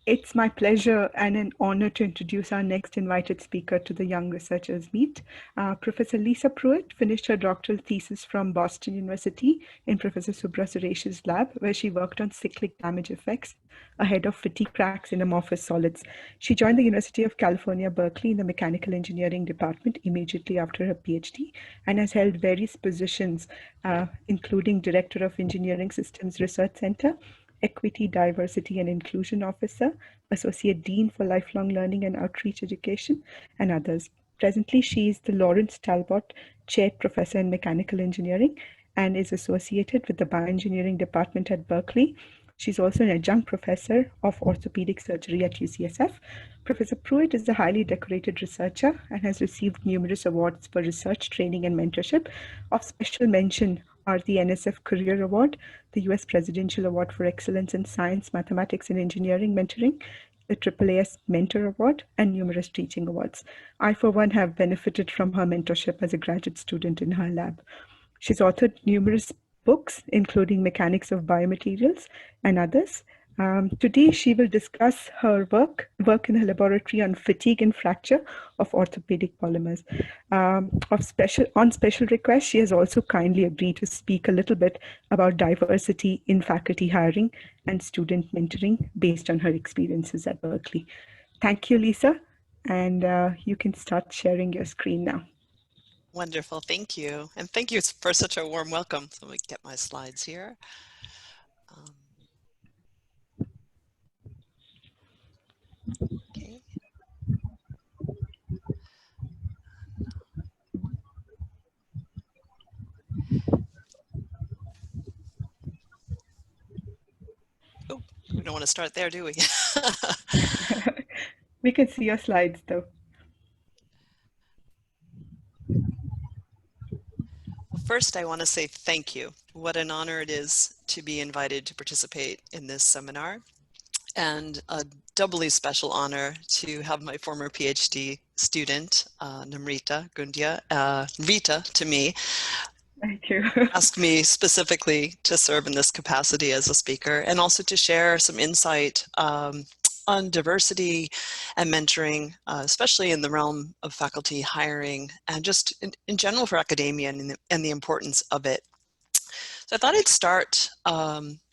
It's my pleasure and an honor to introduce our next invited speaker to the Young Researchers Meet. Professor Lisa Pruitt finished her doctoral thesis from Boston University in Professor Subra Suresh's lab, where she worked on cyclic damage effects ahead of fatigue cracks in amorphous solids. She joined the University of California, Berkeley in the Mechanical Engineering Department immediately after her PhD and has held various positions, including Director of Engineering Systems Research Center, Equity, Diversity and Inclusion Officer, Associate Dean for Lifelong Learning and Outreach Education, and others. Presently, she is the Lawrence Talbot Chaired Professor in Mechanical Engineering and is associated with the Bioengineering Department at Berkeley. She's also an adjunct professor of orthopedic surgery at UCSF. Professor Pruitt is a highly decorated researcher and has received numerous awards for research, training, and mentorship. Of special mention are the NSF Career Award, the US Presidential Award for Excellence in Science, Mathematics, and Engineering Mentoring, the AAAS Mentor Award, and numerous teaching awards. I, for one, have benefited from her mentorship as a graduate student in her lab. She's authored numerous books, including Mechanics of Biomaterials and others. Today, she will discuss her work in her laboratory on fatigue and fracture of orthopedic polymers. On special request, she has also kindly agreed to speak a little bit about diversity in faculty hiring and student mentoring based on her experiences at Berkeley. Thank you, Lisa, and you can start sharing your screen now. Wonderful, thank you. And thank you for such a warm welcome. So let me get my slides here. Okay. Oh, we don't want to start there, do we? We can see your slides though. Well, first, I want to say thank you. What an honor it is to be invited to participate in this seminar, and a doubly special honor to have my former PhD student, Namrita Gundia, Rita to me, thank you. ask me specifically to serve in this capacity as a speaker, and also to share some insight on diversity and mentoring, especially in the realm of faculty hiring and just in general for academia and the importance of it. So I thought I'd start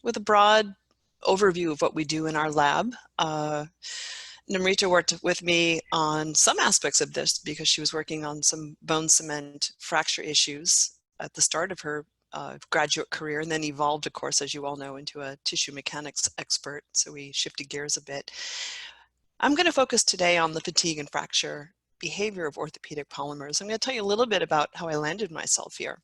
with a broad overview of what we do in our lab. Namrita worked with me on some aspects of this because she was working on some bone cement fracture issues at the start of her graduate career, and then evolved, of course, as you all know, into a tissue mechanics expert. So we shifted gears a bit. I'm going to focus today on the fatigue and fracture behavior of orthopedic polymers. I'm going to tell you a little bit about how I landed myself here.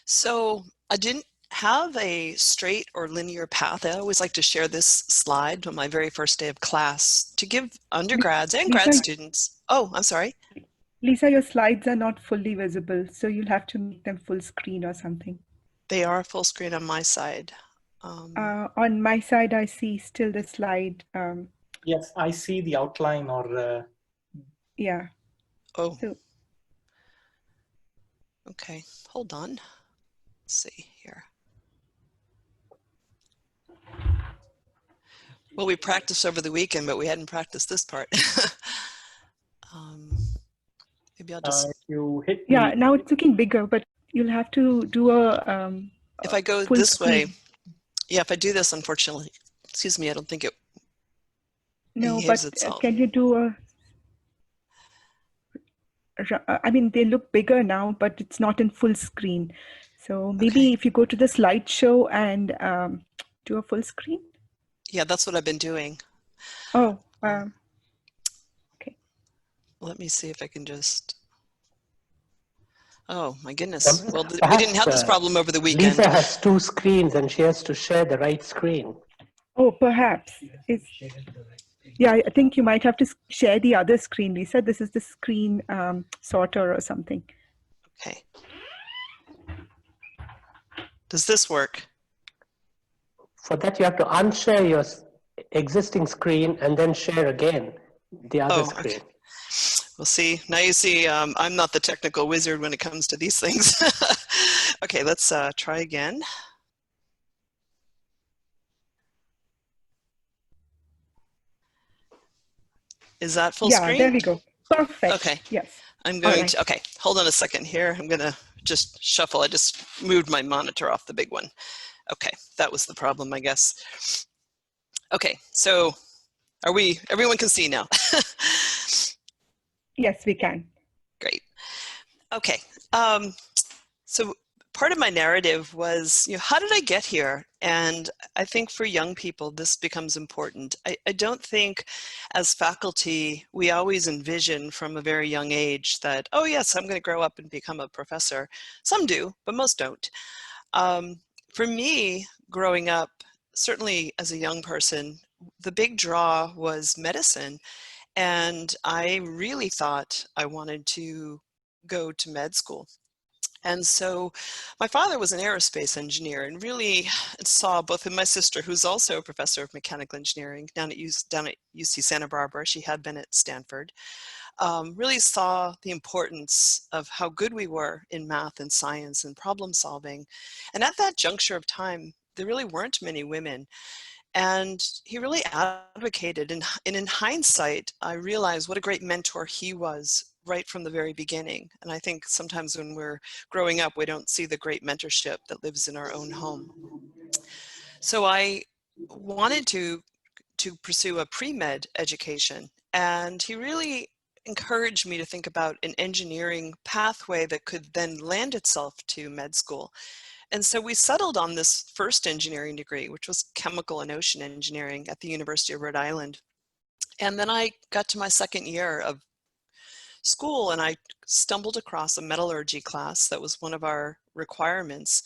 So I didn't have a straight or linear path. I always like to share this slide on my very first day of class to give undergrads and grad students. Oh, I'm sorry. Lisa, your slides are not fully visible, so you'll have to make them full screen or something. They are full screen on my side. On my side, I see still the slide. Yes, I see the outline or... Yeah. Oh. So, okay, hold on. Let's see here. Well, we practiced over the weekend, but we hadn't practiced this part. Maybe I'll just... you hit yeah, now it's looking bigger, but you'll have to do a if I go this way, yeah, if I do this, unfortunately, excuse me, I don't think it behaves itself. Can you do a... I mean, they look bigger now, but it's not in full screen. So maybe if you go to the slideshow and do a full screen. Yeah, that's what I've been doing. Oh, okay. Let me see if I can just... Oh, my goodness. Well, we didn't have this problem over the weekend. Lisa has two screens and she has to share the right screen. Oh, perhaps. Yeah, I think you might have to share the other screen, Lisa. This is the screen sorter or something. Okay. Does this work? For that, you have to unshare your existing screen and then share again the other screen. Okay. Well, see, now you see I'm not the technical wizard when it comes to these things. Okay, let's try again. Is that full Yeah, there screen? we go. Perfect. Okay. Yes. I'm All going right. to, okay, hold on a second here. I'm gonna just shuffle. I just moved my monitor off the big one. Okay, that was the problem, I guess. Okay, so everyone can see now. Yes, we can. Great. Okay, so part of my narrative was, how did I get here? And I think for young people, this becomes important. I don't think as faculty, we always envision from a very young age that, oh yes, I'm going to grow up and become a professor. Some do, but most don't. For me, growing up, certainly as a young person, the big draw was medicine. And I really thought I wanted to go to med school. And so my father was an aerospace engineer and really saw both in my sister, who's also a professor of mechanical engineering down at UC Santa Barbara, she had been at Stanford, really saw the importance of how good we were in math and science and problem solving. And at that juncture of time, there really weren't many women. And he really advocated, and in hindsight, I realized what a great mentor he was right from the very beginning. And I think sometimes when we're growing up, we don't see the great mentorship that lives in our own home. So I wanted to pursue a pre-med education, and he really encouraged me to think about an engineering pathway that could then lend itself to med school. And so we settled on this first engineering degree, which was chemical and ocean engineering at the University of Rhode Island. And then I got to my second year of school and I stumbled across a metallurgy class that was one of our requirements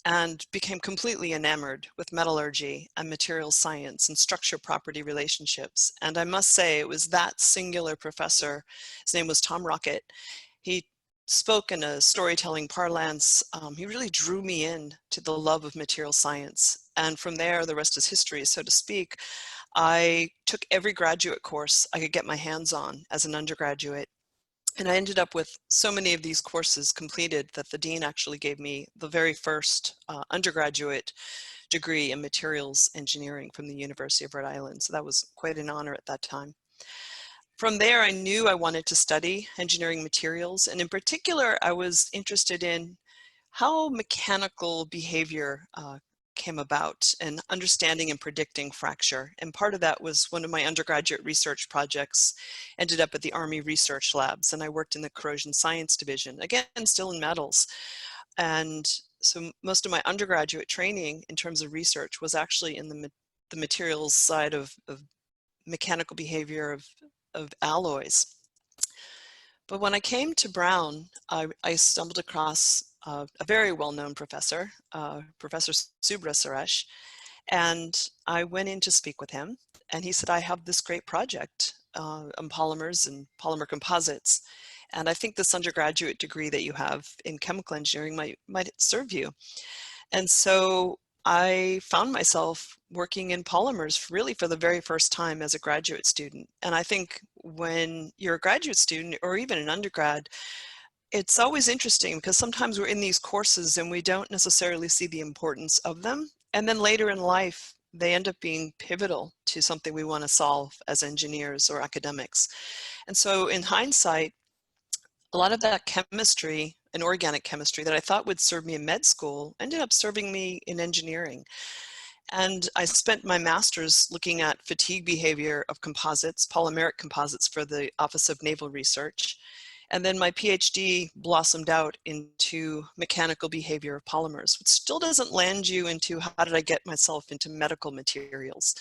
and became completely enamored with metallurgy and materials science and structure property relationships. And I must say it was that singular professor, his name was Tom Rocket. He spoke in a storytelling parlance. He really drew me in to the love of material science. And from there, the rest is history, so to speak. I took every graduate course I could get my hands on as an undergraduate. And I ended up with so many of these courses completed that the dean actually gave me the very first undergraduate degree in materials engineering from the University of Rhode Island. So that was quite an honor at that time. From there, I knew I wanted to study engineering materials. And in particular, I was interested in how mechanical behavior came about and understanding and predicting fracture. And part of that was one of my undergraduate research projects ended up at the Army Research Labs, and I worked in the corrosion science division, again, still in metals. And so most of my undergraduate training in terms of research was actually in the materials side of mechanical behavior of alloys. But when I came to Brown, I stumbled across a very well-known professor, Professor Subra Suresh, and I went in to speak with him. And he said, I have this great project on polymers and polymer composites. And I think this undergraduate degree that you have in chemical engineering might serve you. And so I found myself working in polymers really for the very first time as a graduate student. And I think when you're a graduate student or even an undergrad, it's always interesting because sometimes we're in these courses and we don't necessarily see the importance of them. And then later in life, they end up being pivotal to something we want to solve as engineers or academics. And so in hindsight, a lot of that chemistry and organic chemistry that I thought would serve me in med school ended up serving me in engineering. And I spent my master's looking at fatigue behavior of composites, polymeric composites for the Office of Naval Research. And then my PhD blossomed out into mechanical behavior of polymers, which still doesn't land you into how did I get myself into medical materials.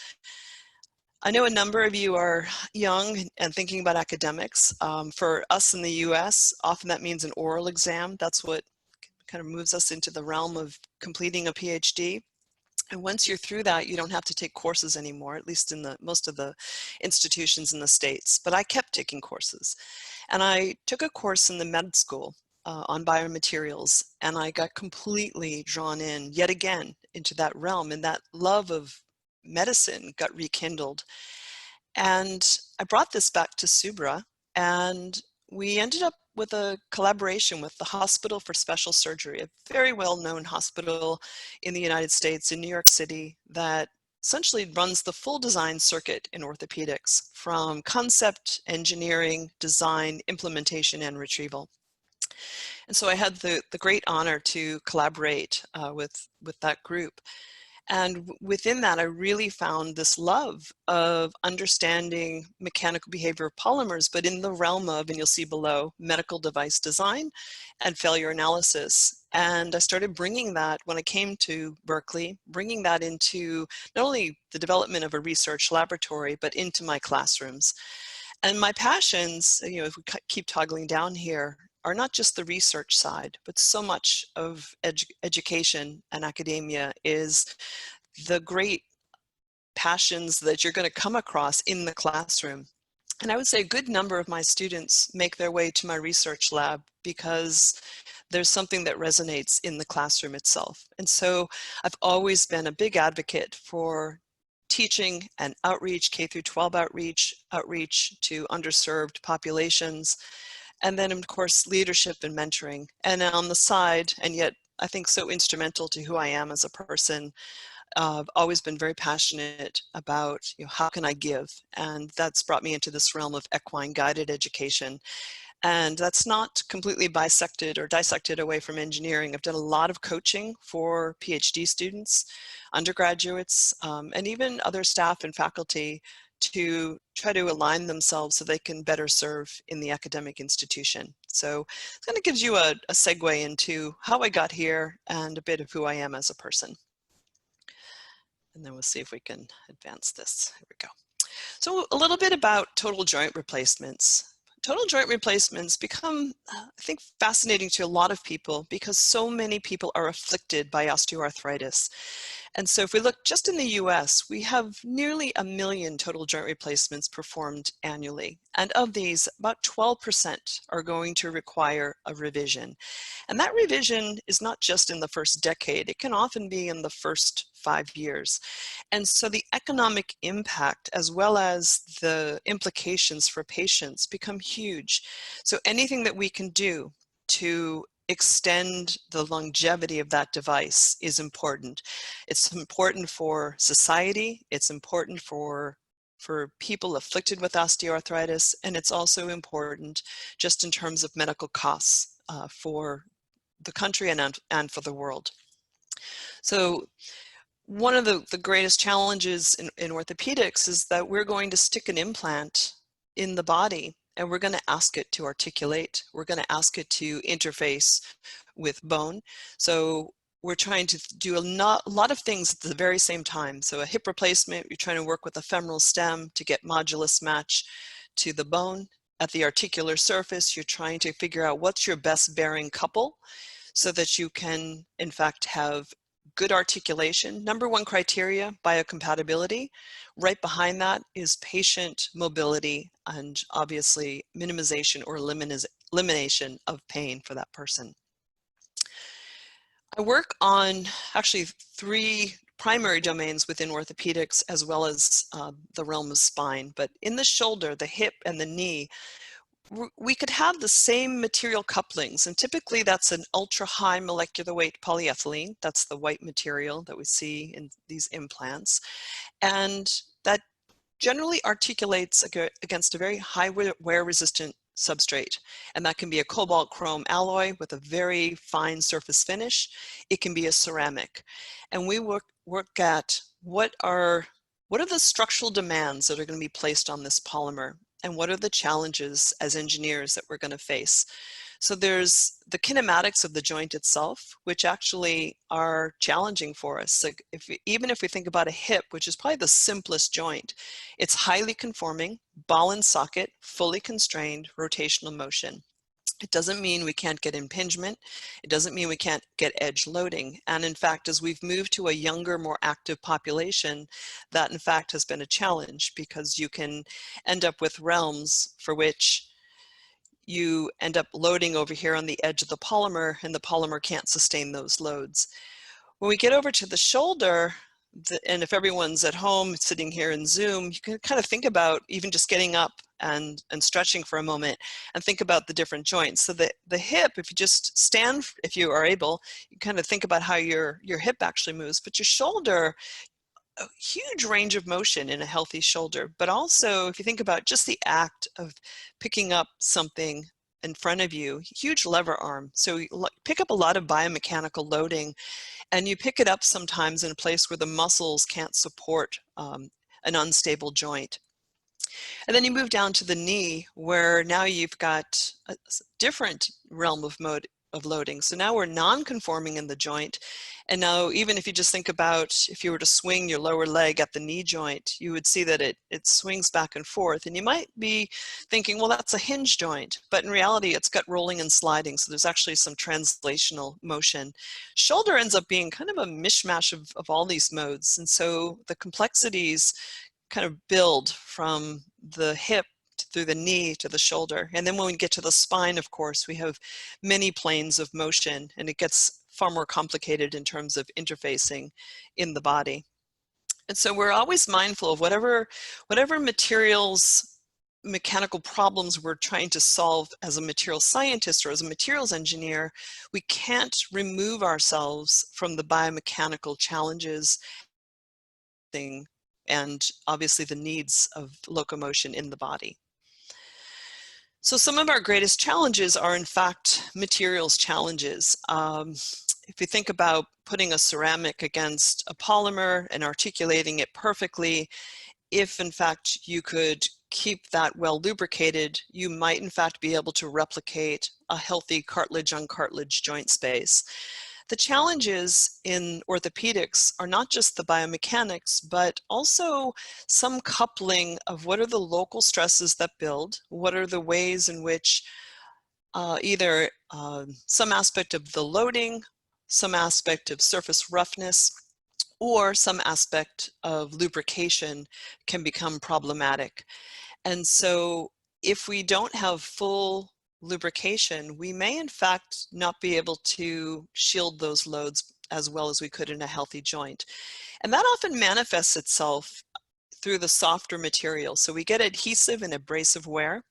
I know a number of you are young and thinking about academics. For us in the US, often that means an oral exam. That's what kind of moves us into the realm of completing a PhD. And once you're through that, you don't have to take courses anymore, at least in most of the institutions in the States. But I kept taking courses. And I took a course in the med school on biomaterials, and I got completely drawn in yet again into that realm, and that love of medicine got rekindled. And I brought this back to Subra, and we ended up with a collaboration with the Hospital for Special Surgery, a very well-known hospital in the United States, in New York City, that essentially runs the full design circuit in orthopedics, from concept, engineering, design, implementation, and retrieval. And so I had the great honor to collaborate with that group. And within that, I really found this love of understanding mechanical behavior of polymers, but in the realm of, and you'll see below, medical device design and failure analysis. And I started bringing that, when I came to Berkeley, bringing that into not only the development of a research laboratory, but into my classrooms. And my passions, you know, if we keep toggling down here, are not just the research side, but so much of education and academia is the great passions that you're going to come across in the classroom. And I would say a good number of my students make their way to my research lab because there's something that resonates in the classroom itself. And so I've always been a big advocate for teaching and outreach, K through 12 outreach to underserved populations, and then of course leadership and mentoring. And on the side, and yet I think so instrumental to who I am as a person, I've always been very passionate about, you know, how can I give? And that's brought me into this realm of equine guided education. And that's not completely bisected or dissected away from engineering. I've done a lot of coaching for PhD students, undergraduates, and even other staff and faculty to try to align themselves so they can better serve in the academic institution. So it kind of gives you a segue into how I got here and a bit of who I am as a person. And then we'll see if we can advance this. Here we go. So a little bit about total joint replacements. Total joint replacements become, I think, fascinating to a lot of people because so many people are afflicted by osteoarthritis. And so if we look just in the US, we have nearly 1 million total joint replacements performed annually. And of these, about 12% are going to require a revision. And that revision is not just in the first decade, it can often be in the first 5 years. And so the economic impact as well as the implications for patients become huge. So anything that we can do to extend the longevity of that device is important. It's important for society, it's important for people afflicted with osteoarthritis, and it's also important just in terms of medical costs for the country and for the world. So one of the greatest challenges in orthopedics is that we're going to stick an implant in the body and we're going to ask it to articulate. We're going to ask it to interface with bone. So we're trying to do a lot of things at the very same time. So a hip replacement, you're trying to work with a femoral stem to get modulus match to the bone. At the articular surface, you're trying to figure out what's your best bearing couple so that you can, in fact, have good articulation. Number one criteria, biocompatibility. Right behind that is patient mobility and obviously minimization or elimination of pain for that person. I work on actually 3 primary domains within orthopedics as well as the realm of spine. But in the shoulder, the hip, and the knee, we could have the same material couplings, and typically that's an ultra high molecular weight polyethylene. That's the white material that we see in these implants. And that generally articulates against a very high wear resistant substrate. And that can be a cobalt chrome alloy with a very fine surface finish. It can be a ceramic. And we work at what are the structural demands that are going to be placed on this polymer, and what are the challenges as engineers that we're going to face. So there's the kinematics of the joint itself, which actually are challenging for us. So even if we think about a hip, which is probably the simplest joint, it's highly conforming, ball and socket, fully constrained, rotational motion. It doesn't mean we can't get impingement. It doesn't mean we can't get edge loading. And in fact, as we've moved to a younger, more active population, that in fact has been a challenge, because you can end up with realms for which you end up loading over here on the edge of the polymer, and the polymer can't sustain those loads. When we get over to the shoulder, and if everyone's at home sitting here in Zoom, you can kind of think about even just getting up and stretching for a moment and think about the different joints. So the hip, if you just stand, if you are able, you kind of think about how your hip actually moves, but your shoulder, a huge range of motion in a healthy shoulder, but also if you think about just the act of picking up something in front of you, huge lever arm. So you pick up a lot of biomechanical loading, and you pick it up sometimes in a place where the muscles can't support an unstable joint. And then you move down to the knee, where now you've got a different realm of mode of loading. So now we're non-conforming in the joint. And now even if you just think about if you were to swing your lower leg at the knee joint, you would see that it swings back and forth. And you might be thinking, well, that's a hinge joint. But in reality, it's got rolling and sliding. So there's actually some translational motion. Shoulder ends up being kind of a mishmash of all these modes. And so the complexities kind of build from the hip through the knee to the shoulder. And then when we get to the spine, of course, we have many planes of motion, and it gets far more complicated in terms of interfacing in the body. And so we're always mindful of whatever materials, mechanical problems we're trying to solve as a material scientist or as a materials engineer, we can't remove ourselves from the biomechanical challenges and obviously the needs of locomotion in the body. So some of our greatest challenges are in fact materials challenges. If you think about putting a ceramic against a polymer and articulating it perfectly, if in fact you could keep that well lubricated, you might in fact be able to replicate a healthy cartilage on cartilage joint space. The challenges in orthopedics are not just the biomechanics, but also some coupling of what are the local stresses that build, what are the ways in which either some aspect of the loading, some aspect of surface roughness, or some aspect of lubrication can become problematic. And so if we don't have full lubrication, we may in fact not be able to shield those loads as well as we could in a healthy joint. And that often manifests itself through the softer material. So we get adhesive and abrasive wear.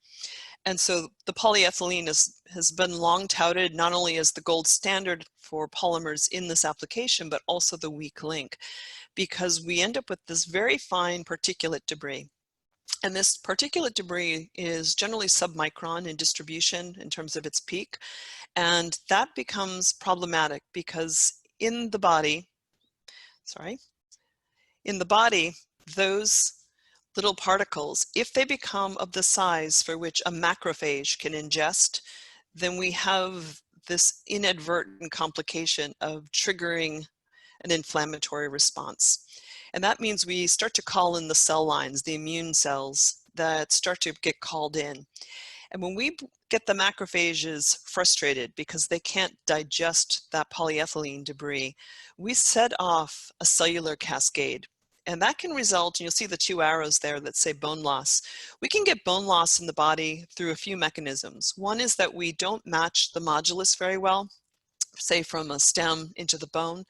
And so the polyethylene has been long touted not only as the gold standard for polymers in this application, but also the weak link, because we end up with this very fine particulate debris. And this particulate debris is generally submicron in distribution in terms of its peak. And that becomes problematic because in the body, those little particles, if they become of the size for which a macrophage can ingest, then we have this inadvertent complication of triggering an inflammatory response. And that means we start to call in the cell lines, the immune cells that start to get called in. And when we get the macrophages frustrated because they can't digest that polyethylene debris, we set off a cellular cascade. And that can result, and you'll see the two arrows there that say bone loss. We can get bone loss in the body through a few mechanisms. One is that we don't match the modulus very well, say from a stem into the bone.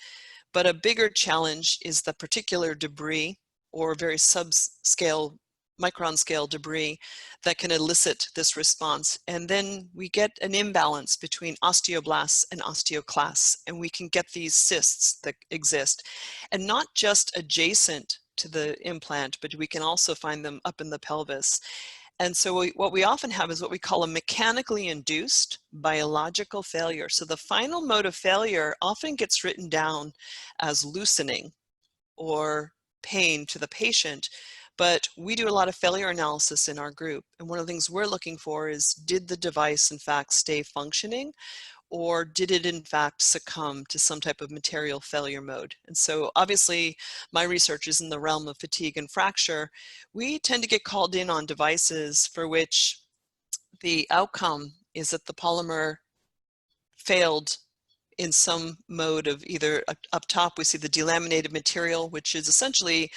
But a bigger challenge is the particular debris or very subscale, micron scale debris that can elicit this response. And then we get an imbalance between osteoblasts and osteoclasts, and we can get these cysts that exist. And not just adjacent to the implant, but we can also find them up in the pelvis. And so what we often have is what we call a mechanically induced biological failure. So the final mode of failure often gets written down as loosening or pain to the patient, but we do a lot of failure analysis in our group. And one of the things we're looking for is, did the device in fact stay functioning? Or did it in fact succumb to some type of material failure mode? And so obviously my research is in the realm of fatigue and fracture. We tend to get called in on devices for which the outcome is that the polymer failed in some mode of either up top we see the delaminated material, which is essentially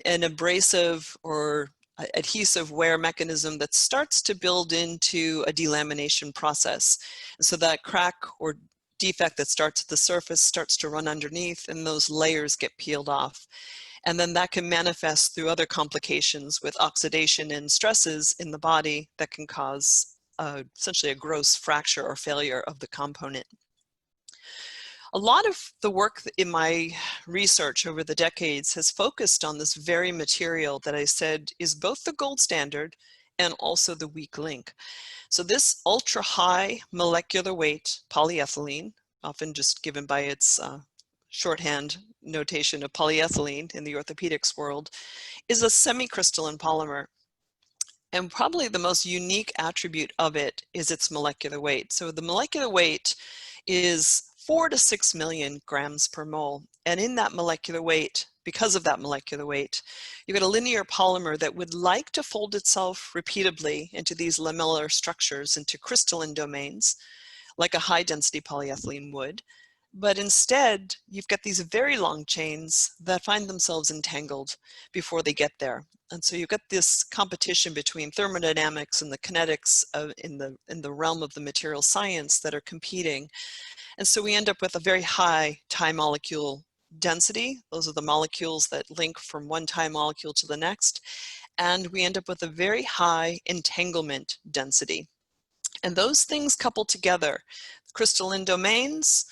an abrasive or adhesive wear mechanism that starts to build into a delamination process. And so that crack or defect that starts at the surface starts to run underneath, and those layers get peeled off. And then that can manifest through other complications with oxidation and stresses in the body that can cause essentially a gross fracture or failure of the component. A lot of the work in my research over the decades has focused on this very material that I said is both the gold standard and also the weak link. So this ultra high molecular weight polyethylene, often just given by its shorthand notation of polyethylene in the orthopedics world, is a semi-crystalline polymer. And probably the most unique attribute of it is its molecular weight. So the molecular weight is 4 to 6 million grams per mole. And in that molecular weight, because of that molecular weight, you get a linear polymer that would like to fold itself repeatably into these lamellar structures, into crystalline domains, like a high density polyethylene would. But instead, you've got these very long chains that find themselves entangled before they get there. And so you've got this competition between thermodynamics and the kinetics in the realm of the material science that are competing. And so we end up with a very high tie molecule density. Those are the molecules that link from one tie molecule to the next. And we end up with a very high entanglement density. And those things coupled together, crystalline domains,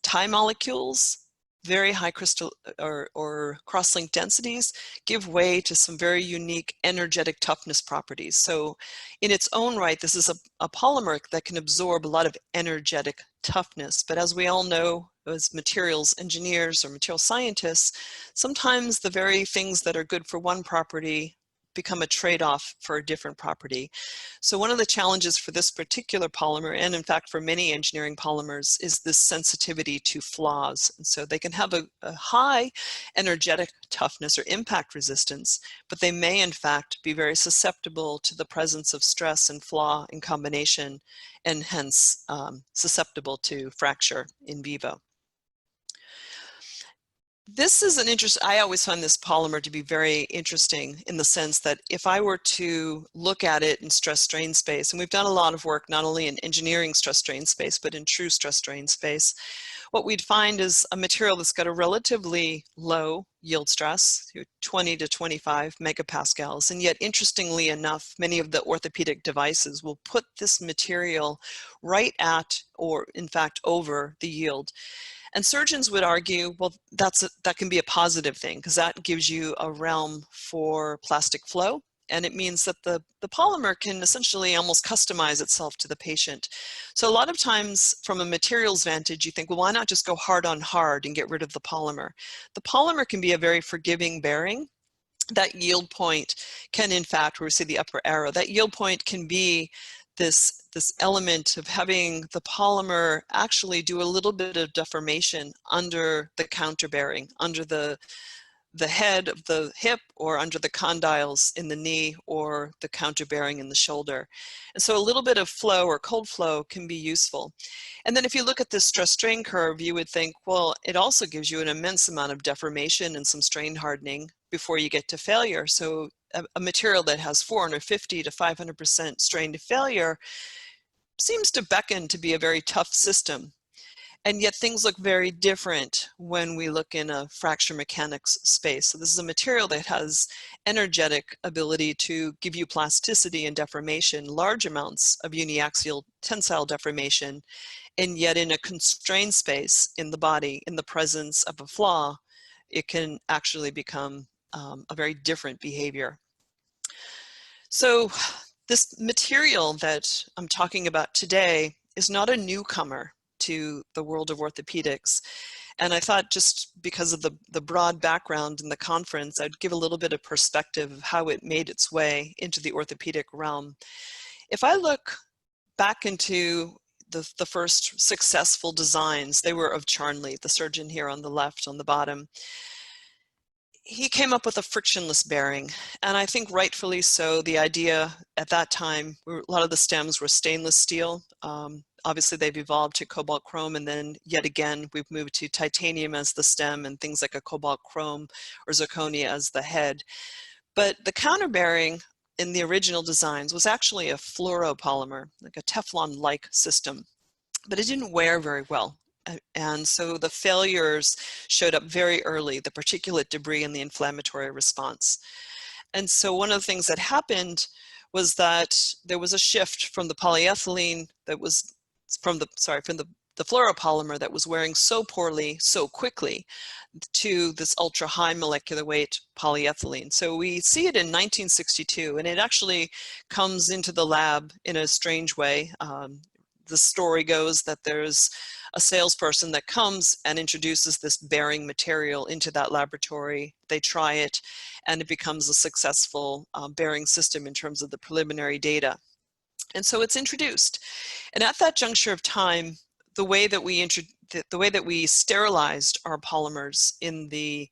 tie molecules, very high crystal or cross-link densities, give way to some very unique energetic toughness properties. So in its own right, this is a polymer that can absorb a lot of energetic toughness. But as we all know, as materials engineers or material scientists, sometimes the very things that are good for one property become a trade-off for a different property. So one of the challenges for this particular polymer, and in fact for many engineering polymers, is this sensitivity to flaws. And so they can have a high energetic toughness or impact resistance, but they may in fact be very susceptible to the presence of stress and flaw in combination, and hence susceptible to fracture in vivo. This is an I always find this polymer to be very interesting in the sense that if I were to look at it in stress strain space, and we've done a lot of work not only in engineering stress strain space, but in true stress strain space, what we'd find is a material that's got a relatively low yield stress, 20 to 25 megapascals, and yet interestingly enough, many of the orthopedic devices will put this material right at, or in fact over, the yield. And surgeons would argue, well, that can be a positive thing because that gives you a realm for plastic flow. And it means that the polymer can essentially almost customize itself to the patient. So a lot of times from a materials vantage, you think, well, why not just go hard on hard and get rid of the polymer? The polymer can be a very forgiving bearing. That yield point can, in fact, where we see the upper arrow, that yield point can be this element of having the polymer actually do a little bit of deformation under the counterbearing, under the head of the hip, or under the condyles in the knee, or the counterbearing in the shoulder. And so a little bit of flow or cold flow can be useful. And then if you look at this stress strain curve, you would think, well, it also gives you an immense amount of deformation and some strain hardening before you get to failure. So a material that has 450 to 500% strain to failure seems to beckon to be a very tough system. And yet things look very different when we look in a fracture mechanics space. So this is a material that has energetic ability to give you plasticity and deformation, large amounts of uniaxial tensile deformation, and yet in a constrained space in the body, in the presence of a flaw, it can actually become a very different behavior. So this material that I'm talking about today is not a newcomer to the world of orthopedics. And I thought, just because of the broad background in the conference, I'd give a little bit of perspective of how it made its way into the orthopedic realm. If I look back into the first successful designs, they were of Charnley, the surgeon here on the left, on the bottom. He came up with a frictionless bearing, and I think rightfully so. The idea at that time, a lot of the stems were stainless steel. Obviously they've evolved to cobalt chrome, and then yet again we've moved to titanium as the stem and things like a cobalt chrome or zirconia as the head. But the counterbearing in the original designs was actually a fluoropolymer, like a Teflon-like system, but it didn't wear very well. And so the failures showed up very early, the particulate debris and the inflammatory response. And so one of the things that happened was that there was a shift from the polyethylene that was from the the fluoropolymer that was wearing so poorly so quickly to this ultra high molecular weight polyethylene. So we see it in 1962, and it actually comes into the lab in a strange way. The story goes that there's a salesperson that comes and introduces this bearing material into that laboratory. They try it, and it becomes a successful bearing system in terms of the preliminary data. And so it's introduced. And at that juncture of time, the way that we sterilized our polymers in the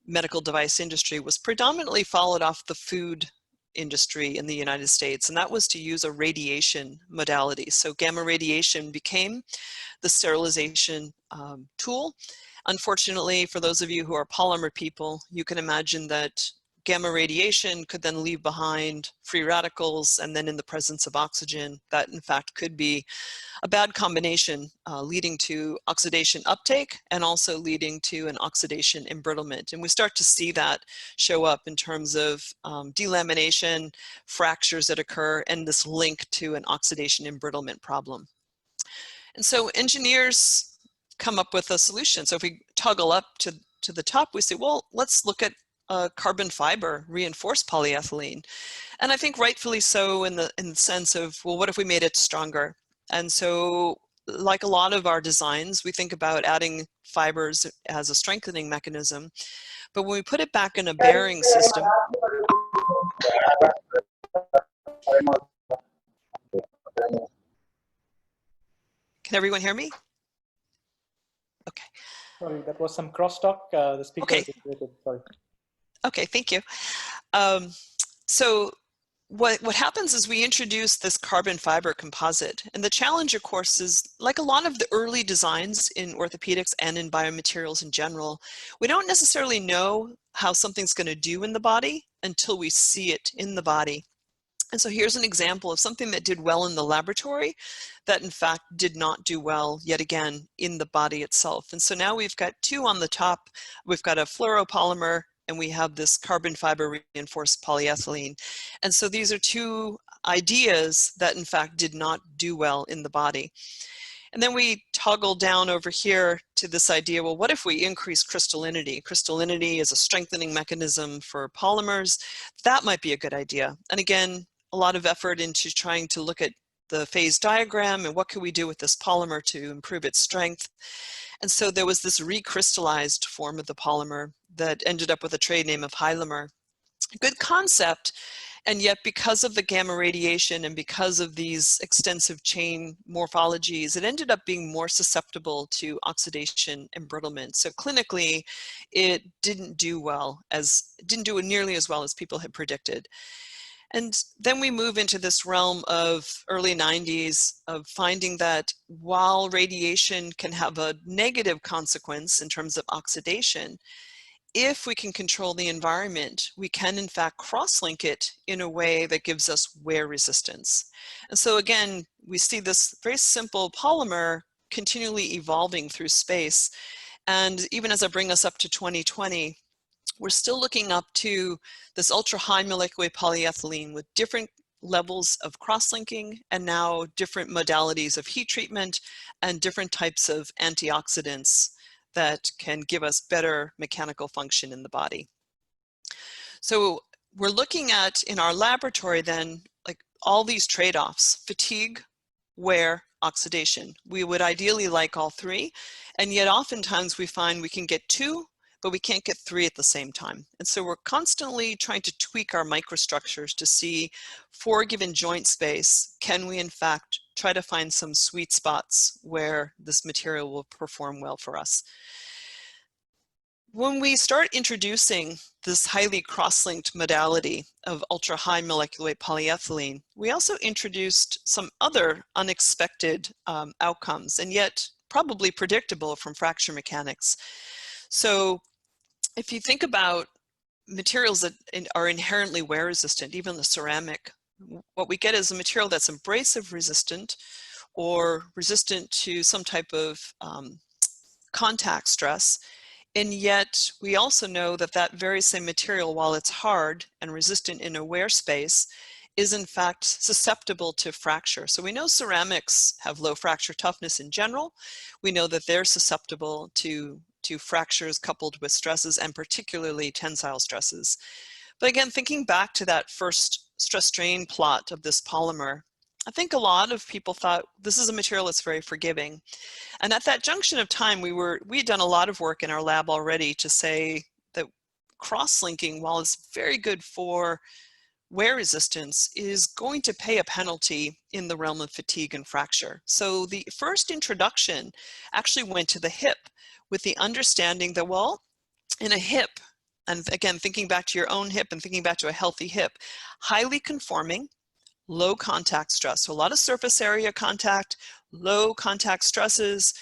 medical device industry was predominantly followed off the food industry in the United States, and that was to use a radiation modality. So gamma radiation became the sterilization tool. Unfortunately, for those of you who are polymer people, you can imagine that gamma radiation could then leave behind free radicals, and then in the presence of oxygen, that in fact could be a bad combination, leading to oxidation uptake and also leading to an oxidation embrittlement. And we start to see that show up in terms of delamination, fractures that occur, and this link to an oxidation embrittlement problem. And so engineers come up with a solution. So if we toggle up to the top, we say, well, let's look at carbon fiber reinforced polyethylene. And I think rightfully so in the sense of, well, what if we made it stronger? And so like a lot of our designs, we think about adding fibers as a strengthening mechanism. But when we put it back in a bearing system, can everyone hear me? Okay. Sorry, that was some crosstalk. The speaker Okay. is muted. Sorry. Okay, thank you. So what happens is we introduce this carbon fiber composite. And the challenge, of course, is like a lot of the early designs in orthopedics and in biomaterials in general, we don't necessarily know how something's going to do in the body until we see it in the body. And so here's an example of something that did well in the laboratory that in fact did not do well yet again in the body itself. And so now we've got two on the top. We've got a fluoropolymer and we have this carbon fiber reinforced polyethylene. And so these are two ideas that in fact did not do well in the body. And then we toggle down over here to this idea, well, what if we increase crystallinity? Crystallinity is a strengthening mechanism for polymers. That might be a good idea. And again, a lot of effort into trying to look at the phase diagram and what can we do with this polymer to improve its strength. And so there was this recrystallized form of the polymer that ended up with a trade name of Hylamer. Good concept, and yet because of the gamma radiation and because of these extensive chain morphologies, it ended up being more susceptible to oxidation embrittlement. So clinically, it didn't do nearly as well as people had predicted. And then we move into this realm of early 90s of finding that while radiation can have a negative consequence in terms of oxidation, if we can control the environment, we can in fact cross-link it in a way that gives us wear resistance. And so again, we see this very simple polymer continually evolving through space. And even as I bring us up to 2020, we're still looking up to this ultra high molecular weight polyethylene with different levels of cross-linking and now different modalities of heat treatment and different types of antioxidants that can give us better mechanical function in the body. So we're looking at in our laboratory then, like all these trade-offs: fatigue, wear, oxidation. We would ideally like all three, and yet oftentimes we find we can get two, but we can't get three at the same time. And so we're constantly trying to tweak our microstructures to see, for a given joint space, can we in fact try to find some sweet spots where this material will perform well for us. When we start introducing this highly cross-linked modality of ultra high molecular weight polyethylene, we also introduced some other unexpected outcomes, and yet probably predictable from fracture mechanics. So if you think about materials that are inherently wear resistant, even the ceramic, what we get is a material that's abrasive resistant or resistant to some type of contact stress. And yet we also know that that very same material, while it's hard and resistant in a wear space, is in fact susceptible to fracture. So we know ceramics have low fracture toughness in general. We know that they're susceptible to fractures coupled with stresses, and particularly tensile stresses. But again, thinking back to that first stress strain plot of this polymer, I think a lot of people thought this is a material that's very forgiving. And at that junction of time, we had done a lot of work in our lab already to say that cross-linking, while it's very good for wear resistance, is going to pay a penalty in the realm of fatigue and fracture. So the first introduction actually went to the hip with the understanding that, well, in a hip, and again, thinking back to your own hip and thinking back to a healthy hip, highly conforming, low contact stress. So a lot of surface area contact, low contact stresses,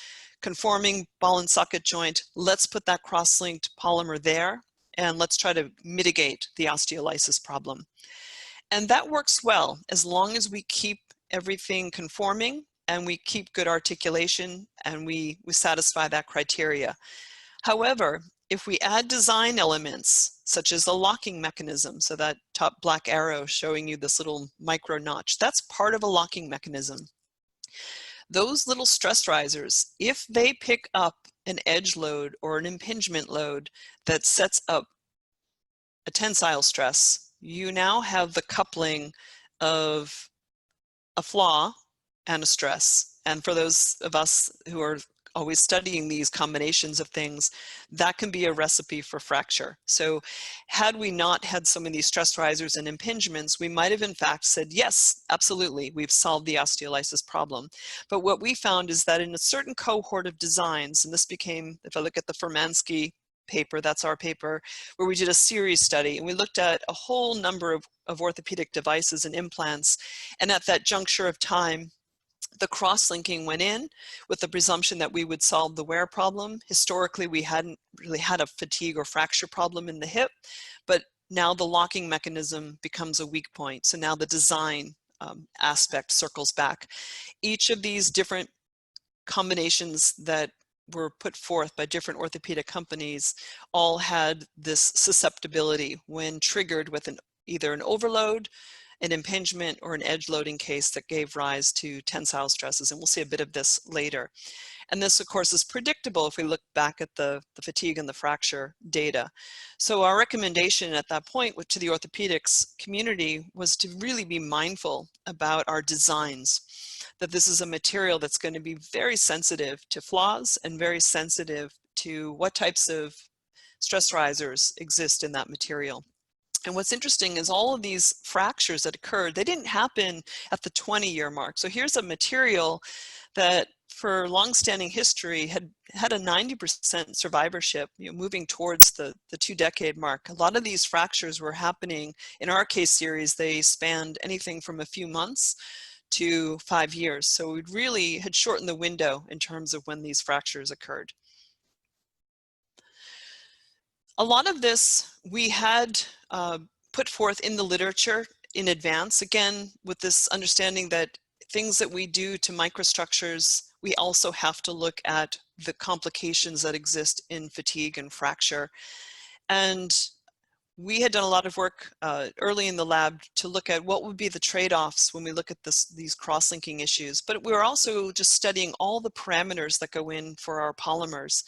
conforming ball and socket joint. Let's put that cross-linked polymer there, and let's try to mitigate the osteolysis problem. And that works well as long as we keep everything conforming and we keep good articulation and we satisfy that criteria. However, if we add design elements, such as the locking mechanism, so that top black arrow showing you this little micro notch, that's part of a locking mechanism. Those little stress risers, if they pick up an edge load or an impingement load that sets up a tensile stress, you now have the coupling of a flaw and a stress. And for those of us who are always studying these combinations of things, that can be a recipe for fracture. So had we not had so many stress risers and impingements, we might have in fact said, yes, absolutely, we've solved the osteolysis problem. But what we found is that in a certain cohort of designs, and this became, if I look at the Furmansky paper, that's our paper, where we did a series study and we looked at a whole number of orthopedic devices and implants. And at that juncture of time, the cross-linking went in with the presumption that we would solve the wear problem. Historically, we hadn't really had a fatigue or fracture problem in the hip, but now the locking mechanism becomes a weak point. So now the design aspect circles back. Each of these different combinations that were put forth by different orthopedic companies all had this susceptibility when triggered with either an overload, an impingement, or an edge loading case that gave rise to tensile stresses. And we'll see a bit of this later. And this, of course, is predictable if we look back at the fatigue and the fracture data. So our recommendation at that point to the orthopedics community was to really be mindful about our designs, that this is a material that's going to be very sensitive to flaws and very sensitive to what types of stress risers exist in that material. And what's interesting is all of these fractures that occurred, they didn't happen at the 20-year mark. So here's a material that for long-standing history had a 90% survivorship, moving towards the 2-decade mark. A lot of these fractures were happening, in our case series, they spanned anything from a few months to 5 years. So we really had shortened the window in terms of when these fractures occurred. A lot of this we had put forth in the literature in advance, again, with this understanding that things that we do to microstructures, we also have to look at the complications that exist in fatigue and fracture. And we had done a lot of work early in the lab to look at what would be the trade-offs when we look at these cross-linking issues. But we were also just studying all the parameters that go in for our polymers.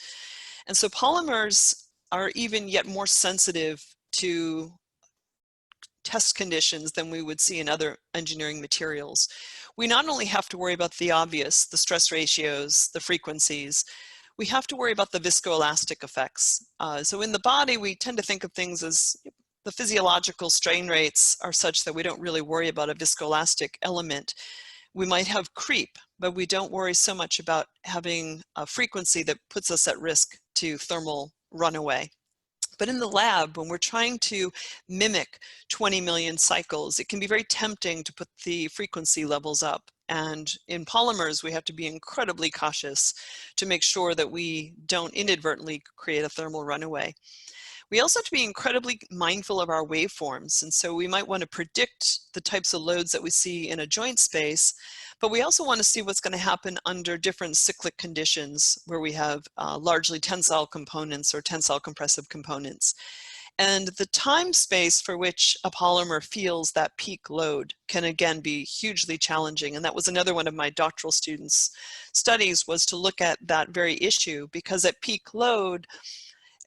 And so polymers are even yet more sensitive to test conditions than we would see in other engineering materials. We not only have to worry about the obvious, the stress ratios, the frequencies, we have to worry about the viscoelastic effects. So in the body, we tend to think of things as the physiological strain rates are such that we don't really worry about a viscoelastic element. We might have creep, but we don't worry so much about having a frequency that puts us at risk to thermal runaway. But in the lab, when we're trying to mimic 20 million cycles, it can be very tempting to put the frequency levels up. And in polymers, we have to be incredibly cautious to make sure that we don't inadvertently create a thermal runaway. We also have to be incredibly mindful of our waveforms. And so we might want to predict the types of loads that we see in a joint space, but we also want to see what's going to happen under different cyclic conditions where we have largely tensile components or tensile compressive components. And the time space for which a polymer feels that peak load can again be hugely challenging. And that was another one of my doctoral students' studies, was to look at that very issue, because at peak load,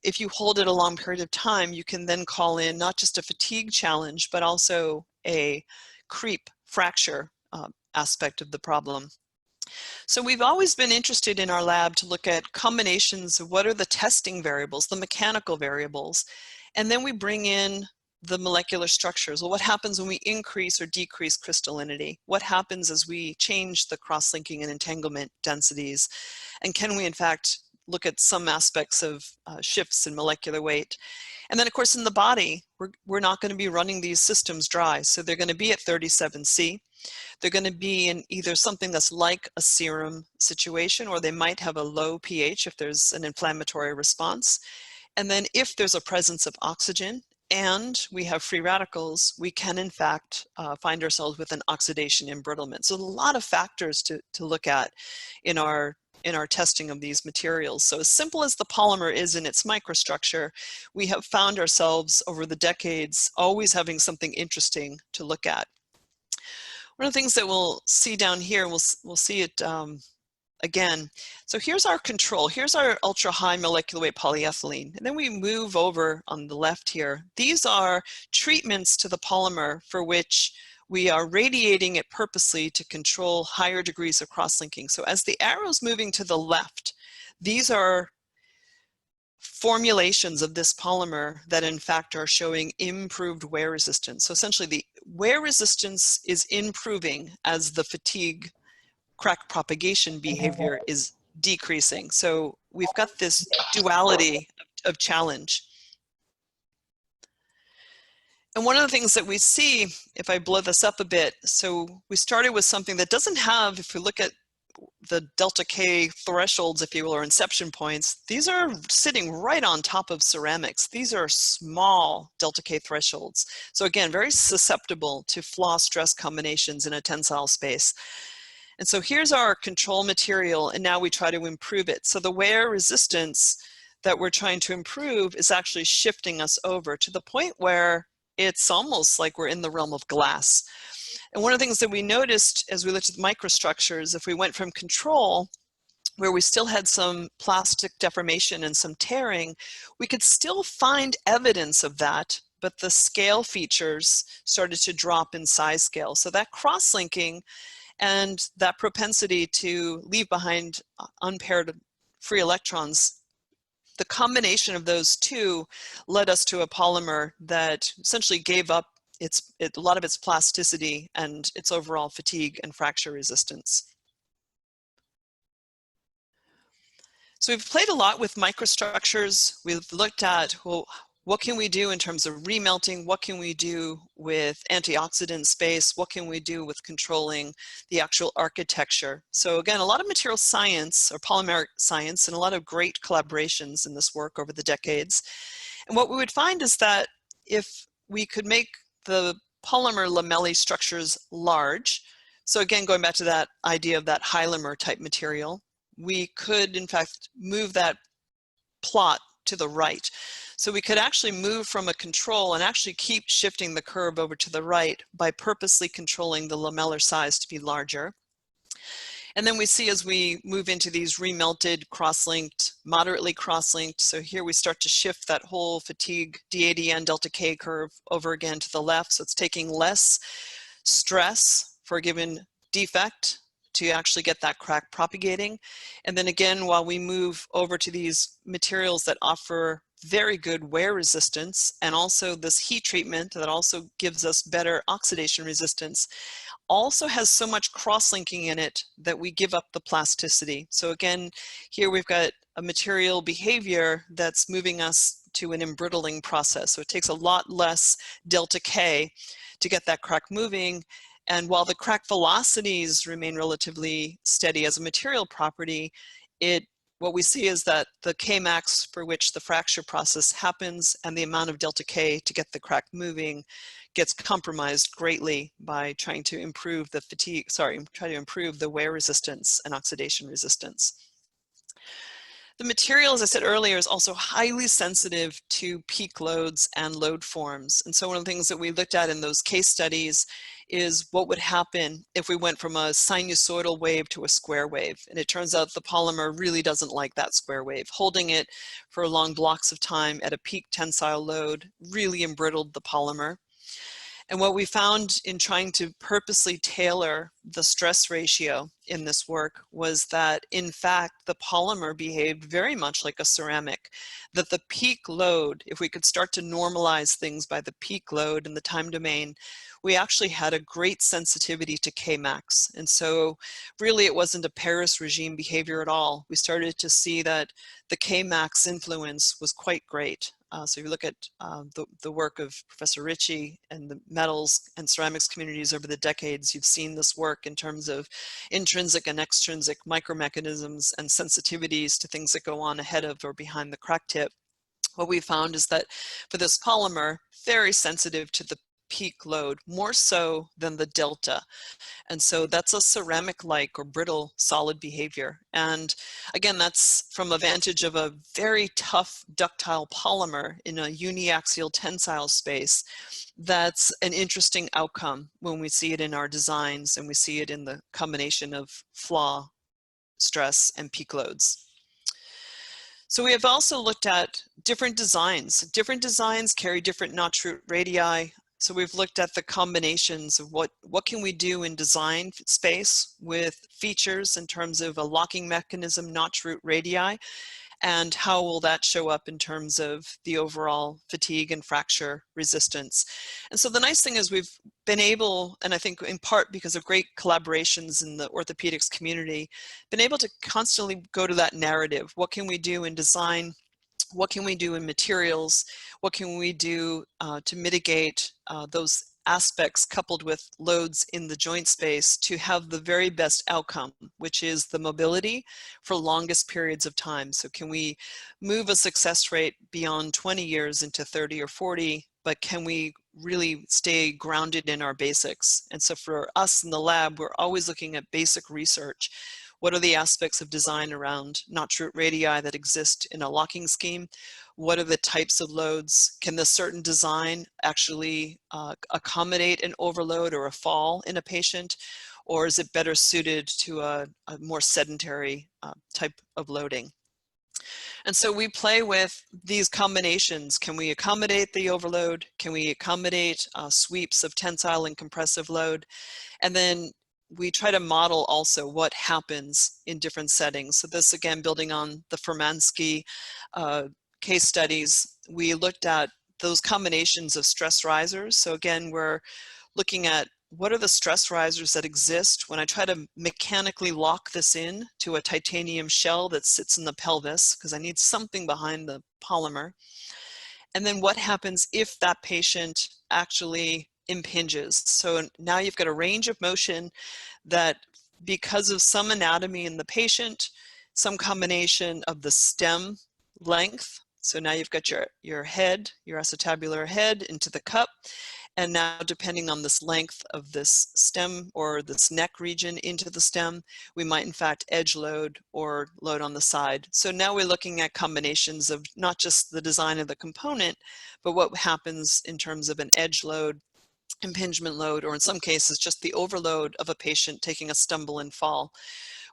if you hold it a long period of time, you can then call in not just a fatigue challenge, but also a creep fracture aspect of the problem. So we've always been interested in our lab to look at combinations of what are the testing variables, the mechanical variables, and then we bring in the molecular structures. Well, what happens when we increase or decrease crystallinity? What happens as we change the cross-linking and entanglement densities? And can we in fact look at some aspects of shifts in molecular weight? And then of course in the body, we're not going to be running these systems dry. So they're going to be at 37C. They're going to be in either something that's like a serum situation, or they might have a low pH if there's an inflammatory response. And then if there's a presence of oxygen and we have free radicals, we can in fact find ourselves with an oxidation embrittlement. So a lot of factors to look at in our testing of these materials. So as simple as the polymer is in its microstructure, we have found ourselves over the decades always having something interesting to look at. One of the things that we'll see down here, we'll see it again. So here's our control. Here's our ultra high molecular weight polyethylene. And then we move over on the left here. These are treatments to the polymer for which we are radiating it purposely to control higher degrees of cross-linking. So as the arrow's moving to the left, these are formulations of this polymer that in fact are showing improved wear resistance. So essentially the wear resistance is improving as the fatigue crack propagation behavior is decreasing. So we've got this duality of challenge. And one of the things that we see, if I blow this up a bit, so we started with something that doesn't have, if we look at the delta K thresholds, if you will, or inception points, these are sitting right on top of ceramics. These are small delta K thresholds. So again, very susceptible to flaw stress combinations in a tensile space. And so here's our control material, and now we try to improve it. So the wear resistance that we're trying to improve is actually shifting us over to the point where it's almost like we're in the realm of glass. And one of the things that we noticed as we looked at microstructures, if we went from control, where we still had some plastic deformation and some tearing, we could still find evidence of that, but the scale features started to drop in size scale. So that cross-linking and that propensity to leave behind unpaired free electrons, the combination of those two led us to a polymer that essentially gave up a lot of its plasticity and its overall fatigue and fracture resistance. So we've played a lot with microstructures. We've looked at, well, what can we do in terms of remelting? What can we do with antioxidant space? What can we do with controlling the actual architecture? So again, a lot of material science or polymeric science and a lot of great collaborations in this work over the decades. And what we would find is that if we could make the polymer lamellae structures large, so again, going back to that idea of that Hylamer type material, we could in fact move that plot to the right. So we could actually move from a control and actually keep shifting the curve over to the right by purposely controlling the lamellar size to be larger. And then we see as we move into these remelted, cross-linked, moderately cross-linked, so here we start to shift that whole fatigue DADN delta K curve over again to the left. So it's taking less stress for a given defect to actually get that crack propagating. And then again, while we move over to these materials that offer very good wear resistance and also this heat treatment that also gives us better oxidation resistance, also has so much cross-linking in it that we give up the plasticity. So again, here we've got a material behavior that's moving us to an embrittling process. So it takes a lot less delta K to get that crack moving. And while the crack velocities remain relatively steady as a material property, what we see is that the Kmax for which the fracture process happens and the amount of delta K to get the crack moving gets compromised greatly by trying to improve the improve the wear resistance and oxidation resistance. The material, as I said earlier, is also highly sensitive to peak loads and load forms. And so one of the things that we looked at in those case studies is what would happen if we went from a sinusoidal wave to a square wave. And it turns out the polymer really doesn't like that square wave. Holding it for long blocks of time at a peak tensile load really embrittled the polymer. And what we found in trying to purposely tailor the stress ratio in this work was that, in fact, the polymer behaved very much like a ceramic, that the peak load, if we could start to normalize things by the peak load in the time domain, we actually had a great sensitivity to Kmax. And so really it wasn't a Paris regime behavior at all. We started to see that the Kmax influence was quite great. So if you look at the work of Professor Ritchie and the metals and ceramics communities over the decades, you've seen this work in terms of intrinsic and extrinsic micromechanisms and sensitivities to things that go on ahead of or behind the crack tip. What we found is that for this polymer, very sensitive to the peak load, more so than the delta. And so that's a ceramic-like or brittle solid behavior. And again, that's from a vantage of a very tough ductile polymer in a uniaxial tensile space. That's an interesting outcome when we see it in our designs and we see it in the combination of flaw, stress, and peak loads. So we have also looked at different designs. Different designs carry different notch root radii. So we've looked at the combinations of what can we do in design space with features in terms of a locking mechanism, notch root radii, and how will that show up in terms of the overall fatigue and fracture resistance. And so the nice thing is we've been able, and I think in part because of great collaborations in the orthopedics community, been able to constantly go to that narrative. What can we do in design? What can we do in materials? What can we do to mitigate those aspects coupled with loads in the joint space to have the very best outcome, which is the mobility for longest periods of time. So can we move a success rate beyond 20 years into 30 or 40, but can we really stay grounded in our basics? And so for us in the lab, we're always looking at basic research. What are the aspects of design around notch root radii that exist in a locking scheme? What are the types of loads? Can the certain design actually accommodate an overload or a fall in a patient? Or is it better suited to a more sedentary type of loading? And so we play with these combinations. Can we accommodate the overload? Can we accommodate sweeps of tensile and compressive load? And then we try to model also what happens in different settings. So this, again, building on the Furmansky case studies, we looked at those combinations of stress risers. So again, we're looking at what are the stress risers that exist when I try to mechanically lock this in to a titanium shell that sits in the pelvis, because I need something behind the polymer. And then what happens if that patient actually impinges? So now you've got a range of motion that, because of some anatomy in the patient, some combination of the stem length. So now you've got your head, your acetabular head into the cup. And now, depending on this length of this stem or this neck region into the stem, we might in fact edge load or load on the side. So now we're looking at combinations of not just the design of the component, but what happens in terms of an edge load, impingement load, or in some cases just the overload of a patient taking a stumble and fall,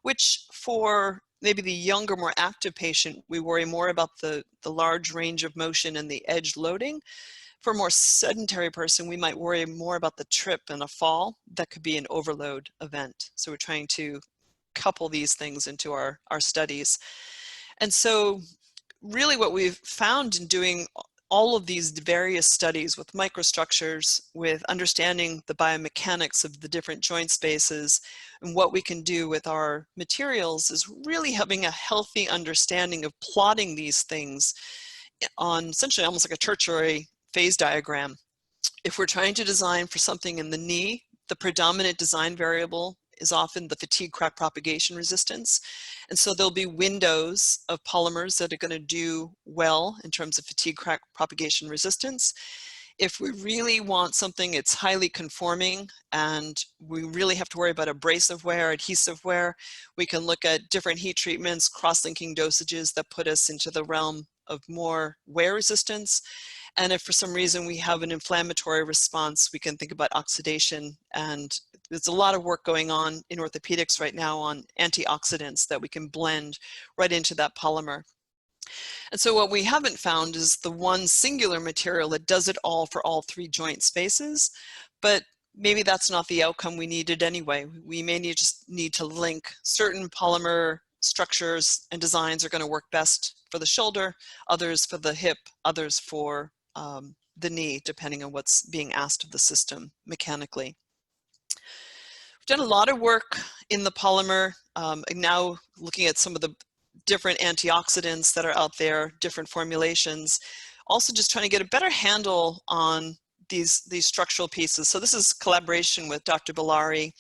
which for maybe the younger, more active patient, we worry more about the large range of motion and the edge loading. For a more sedentary person, we might worry more about the trip and a fall that could be an overload event. So we're trying to couple these things into our studies. And so really what we've found in doing all of these various studies with microstructures, with understanding the biomechanics of the different joint spaces and what we can do with our materials, is really having a healthy understanding of plotting these things on essentially almost like a tertiary phase diagram. If we're trying to design for something in the knee, the predominant design variable is often the fatigue crack propagation resistance. And so there'll be windows of polymers that are going to do well in terms of fatigue crack propagation resistance. If we really want something it's highly conforming and we really have to worry about abrasive wear, adhesive wear, we can look at different heat treatments, cross-linking dosages that put us into the realm of more wear resistance. And if for some reason we have an inflammatory response, we can think about oxidation. And there's a lot of work going on in orthopedics right now on antioxidants that we can blend right into that polymer. And so what we haven't found is the one singular material that does it all for all three joint spaces, but maybe that's not the outcome we needed anyway. We may just need to link certain polymer structures and designs are going to work best for the shoulder, others for the hip, others for the knee, depending on what's being asked of the system mechanically. We've done a lot of work in the polymer, now looking at some of the different antioxidants that are out there, different formulations, also just trying to get a better handle on these structural pieces. So this is collaboration with Dr. Bellari,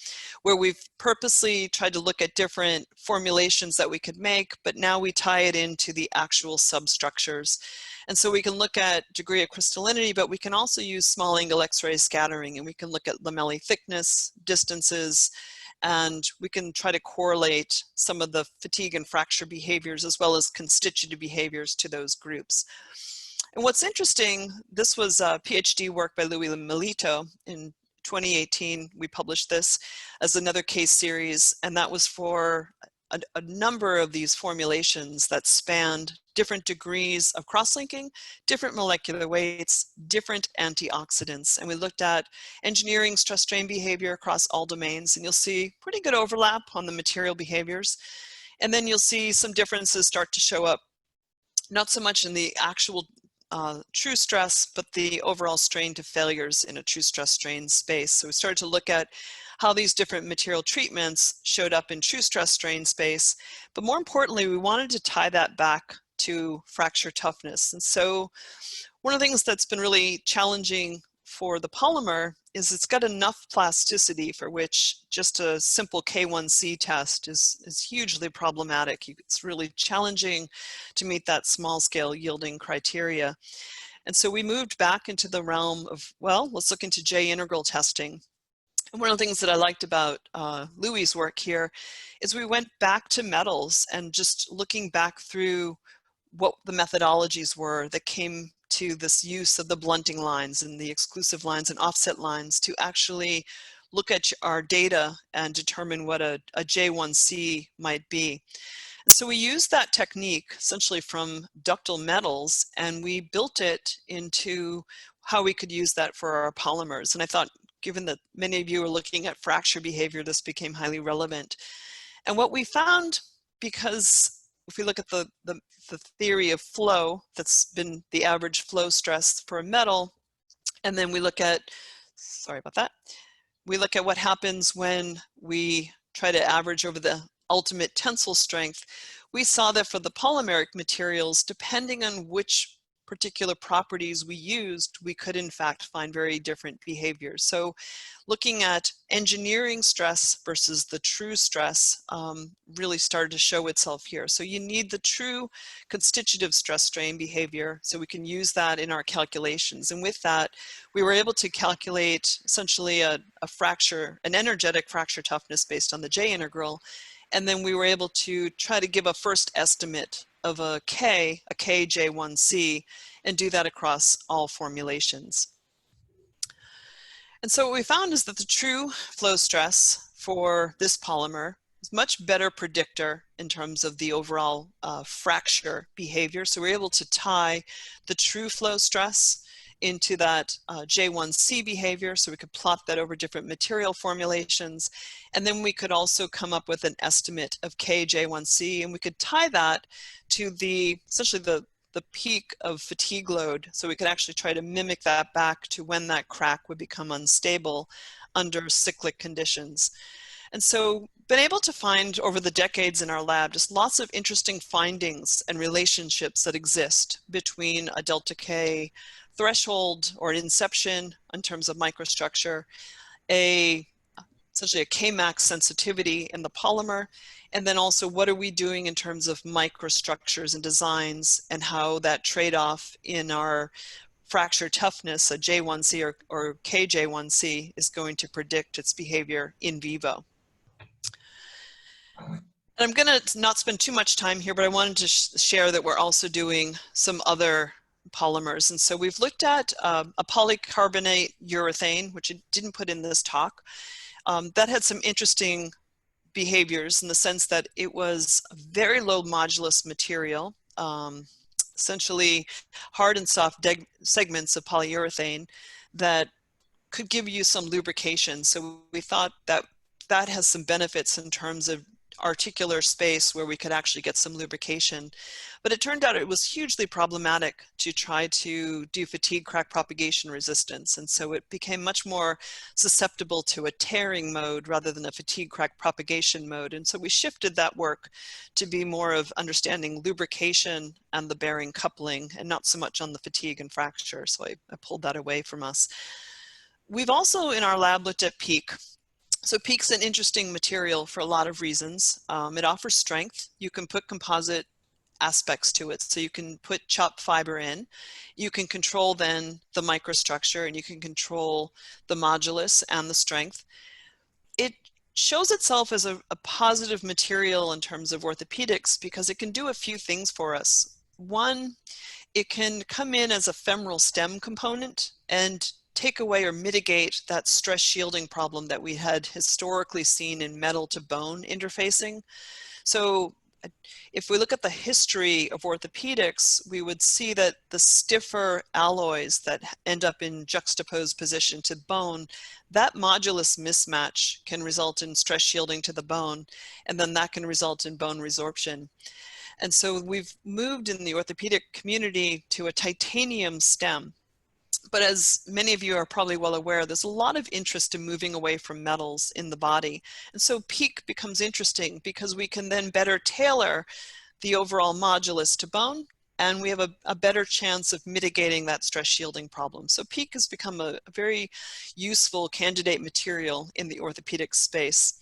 where we've purposely tried to look at different formulations that we could make, but now we tie it into the actual substructures. And so we can look at degree of crystallinity, but we can also use small angle X-ray scattering, and we can look at lamellae thickness, distances, and we can try to correlate some of the fatigue and fracture behaviors as well as constitutive behaviors to those groups. And what's interesting, this was a PhD work by Louis Melito in 2018. We published this as another case series, and that was for a number of these formulations that spanned different degrees of cross-linking, different molecular weights, different antioxidants. And we looked at engineering stress strain behavior across all domains, and you'll see pretty good overlap on the material behaviors. And then you'll see some differences start to show up, not so much in the actual true stress, but the overall strain to failures in a true stress strain space. So we started to look at how these different material treatments showed up in true stress strain space. But more importantly, we wanted to tie that back to fracture toughness. And so one of the things that's been really challenging for the polymer is it's got enough plasticity for which just a simple K1C test is hugely problematic. It's really challenging to meet that small scale yielding criteria. And so we moved back into the realm of, well, let's look into J integral testing. And one of the things that I liked about Louis's work here is we went back to metals and just looking back through what the methodologies were that came to this use of the blunting lines and the exclusive lines and offset lines to actually look at our data and determine what a J1C might be. So we used that technique essentially from ductile metals, and we built it into how we could use that for our polymers. And I thought, given that many of you are looking at fracture behavior, this became highly relevant. And what we found, because if we look at the theory of flow, that's been the average flow stress for a metal, and then we look at, sorry about that, we look at what happens when we try to average over the ultimate tensile strength, we saw that for the polymeric materials, depending on which particular properties we used, we could in fact find very different behaviors. So looking at engineering stress versus the true stress really started to show itself here. So you need the true constitutive stress strain behavior, so we can use that in our calculations. And with that, we were able to calculate essentially a fracture, an energetic fracture toughness based on the J integral. And then we were able to try to give a first estimate of a KJ1C, and do that across all formulations. And so what we found is that the true flow stress for this polymer is much better predictor in terms of the overall fracture behavior. So we're able to tie the true flow stress into that J1C behavior, so we could plot that over different material formulations, and then we could also come up with an estimate of KJ1C, and we could tie that to essentially the peak of fatigue load, so we could actually try to mimic that back to when that crack would become unstable under cyclic conditions. And so been able to find over the decades in our lab just lots of interesting findings and relationships that exist between a delta K threshold or an inception in terms of microstructure, essentially a Kmax sensitivity in the polymer, and then also what are we doing in terms of microstructures and designs and how that trade-off in our fracture toughness, a J1C or KJ1C, is going to predict its behavior in vivo. And I'm going to not spend too much time here, but I wanted to share that we're also doing some other polymers. And so we've looked at a polycarbonate urethane, which I didn't put in this talk, that had some interesting behaviors in the sense that it was a very low modulus material, essentially hard and soft segments of polyurethane that could give you some lubrication. So we thought that that has some benefits in terms of articular space where we could actually get some lubrication. But it turned out it was hugely problematic to try to do fatigue crack propagation resistance. And so it became much more susceptible to a tearing mode rather than a fatigue crack propagation mode. And so we shifted that work to be more of understanding lubrication and the bearing coupling and not so much on the fatigue and fracture. So I pulled that away from us. We've also in our lab looked at PEEK. So PEEK's an interesting material for a lot of reasons. It offers strength. You can put composite aspects to it. So you can put chopped fiber in. You can control then the microstructure, and you can control the modulus and the strength. It shows itself as a positive material in terms of orthopedics because it can do a few things for us. One, it can come in as a femoral stem component and take away or mitigate that stress shielding problem that we had historically seen in metal to bone interfacing. So if we look at the history of orthopedics, we would see that the stiffer alloys that end up in juxtaposed position to bone, that modulus mismatch can result in stress shielding to the bone, and then that can result in bone resorption. And so we've moved in the orthopedic community to a titanium stem. But as many of you are probably well aware, there's a lot of interest in moving away from metals in the body. And so PEEK becomes interesting because we can then better tailor the overall modulus to bone, and we have a better chance of mitigating that stress shielding problem. So PEEK has become a very useful candidate material in the orthopedic space.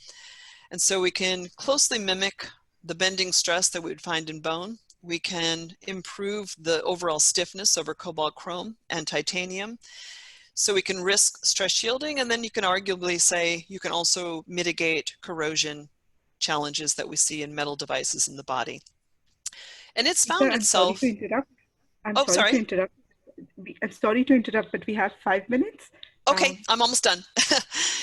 And so we can closely mimic the bending stress that we would find in bone. We can improve the overall stiffness over cobalt chrome and titanium. So we can risk stress shielding, and then you can arguably say you can also mitigate corrosion challenges that we see in metal devices in the body. And it's found itself. Sorry to interrupt. I'm sorry to interrupt. I'm sorry to interrupt, but we have 5 minutes. Okay, I'm almost done.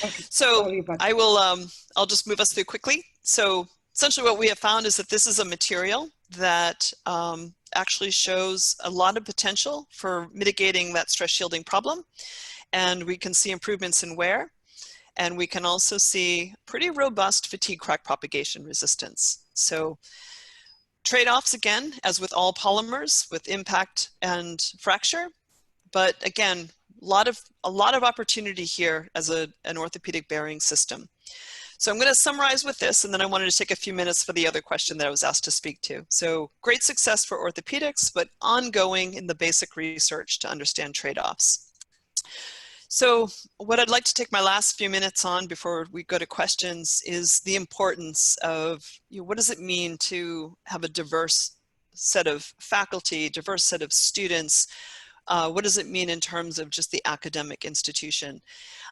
Okay, so I'll just move us through quickly. So essentially what we have found is that this is a material that actually shows a lot of potential for mitigating that stress shielding problem. And we can see improvements in wear. And we can also see pretty robust fatigue crack propagation resistance. So trade-offs, again, as with all polymers, with impact and fracture. But again, a lot of opportunity here as an orthopedic bearing system. So I'm going to summarize with this, and then I wanted to take a few minutes for the other question that I was asked to speak to. So great success for orthopedics, but ongoing in the basic research to understand trade-offs. So what I'd like to take my last few minutes on before we go to questions is the importance of, what does it mean to have a diverse set of faculty, diverse set of students? What does it mean in terms of just the academic institution?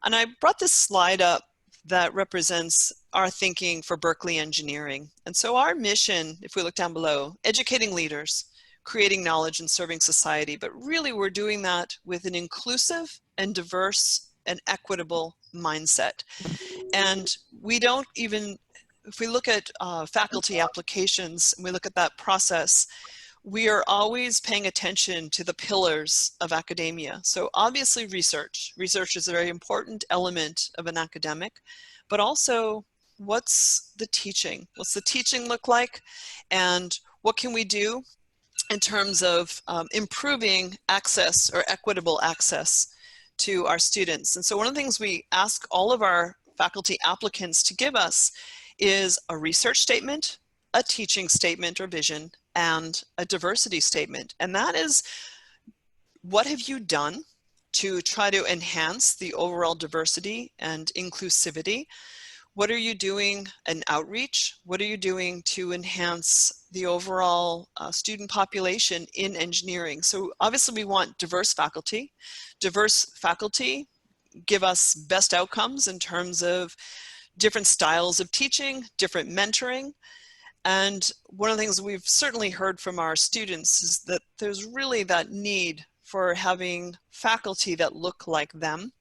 And I brought this slide up that represents our thinking for Berkeley engineering. And so our mission, if we look down below, educating leaders, creating knowledge and serving society, but really we're doing that with an inclusive and diverse and equitable mindset. And we don't even, if we look at faculty applications and we look at that process, we are always paying attention to the pillars of academia. So obviously research. Research is a very important element of an academic, but also what's the teaching? What's the teaching look like? And what can we do in terms of improving access or equitable access to our students? And so one of the things we ask all of our faculty applicants to give us is a research statement, a teaching statement or vision, and a diversity statement. And that is, what have you done to try to enhance the overall diversity and inclusivity? What are you doing in outreach? What are you doing to enhance the overall student population in engineering? So obviously we want diverse faculty. Diverse faculty give us best outcomes in terms of different styles of teaching, different mentoring. And one of the things we've certainly heard from our students is that there's really that need for having faculty that look like them.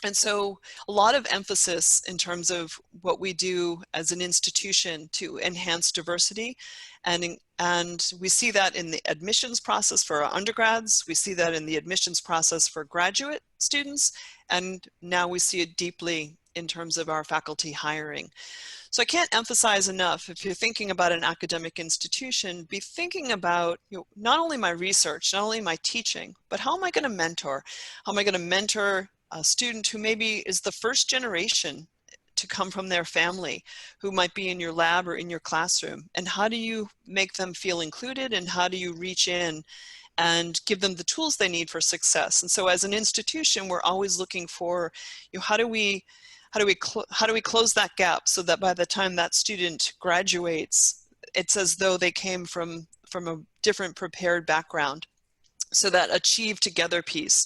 And so a lot of emphasis in terms of what we do as an institution to enhance diversity. And we see that in the admissions process for our undergrads. We see that in the admissions process for graduate students. And now we see it deeply in terms of our faculty hiring. So I can't emphasize enough, if you're thinking about an academic institution, be thinking about, you know, not only my research, not only my teaching, but how am I going to mentor? How am I going to mentor a student who maybe is the first generation to come from their family, who might be in your lab or in your classroom? And how do you make them feel included, and how do you reach in and give them the tools they need for success? And so as an institution, we're always looking for, you know, how do we close that gap so that by the time that student graduates, it's as though they came from a different prepared background. So that achieve together piece.